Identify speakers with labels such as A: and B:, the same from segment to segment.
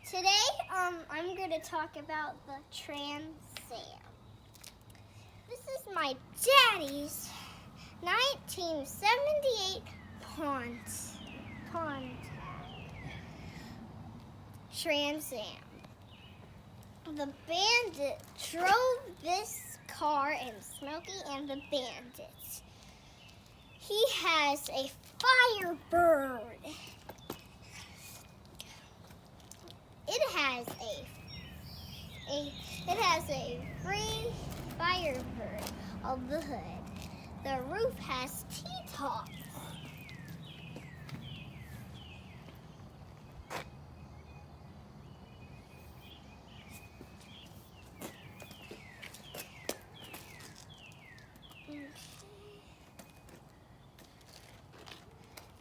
A: Today, I'm going to talk about the Trans Am. This is my daddy's 1978 Pontiac Trans Am. The Bandit drove this car, and Smokey and the Bandit. He has a Firebird. It has a free Firebird on the hood. The roof has T-tops.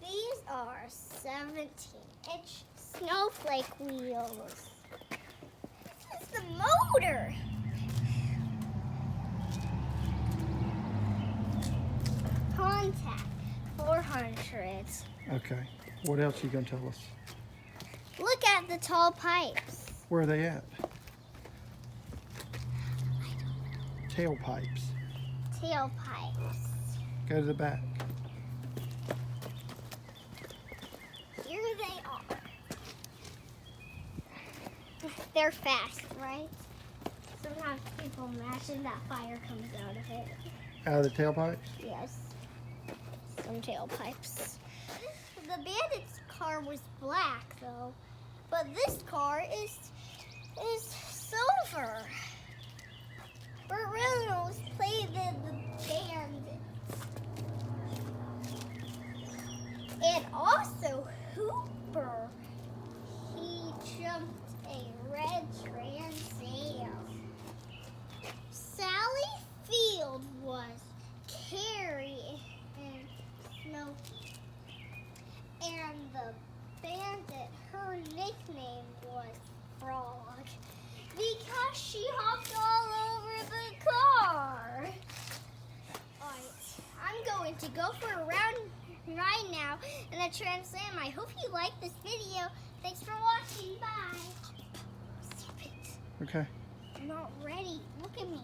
A: These are 17-inch snowflake wheels. This is the motor. Pontiac 400.
B: Okay. What else are you going to tell us?
A: Look at the tall pipes.
B: Where are they at? Tailpipes.
A: Tailpipes.
B: Go to the back.
A: Here they are. They're fast, right? Sometimes people imagine that fire comes out of it.
B: Out of the tailpipes?
A: Yes. Some tailpipes. The Bandit's car was black, though. But this car is silver. Burt Reynolds played the Bandit. And also Hooper. He jumped a red Trans Am. Sally Field was Carrie and Smokey. And the Bandit, her nickname was Frog because she hopped all over the car. Alright, I'm going to go for a ride now in the Trans Am. I hope you liked this video. Thanks for watching. Bye. Stop it.
B: Okay.
A: I'm not ready. Look at me.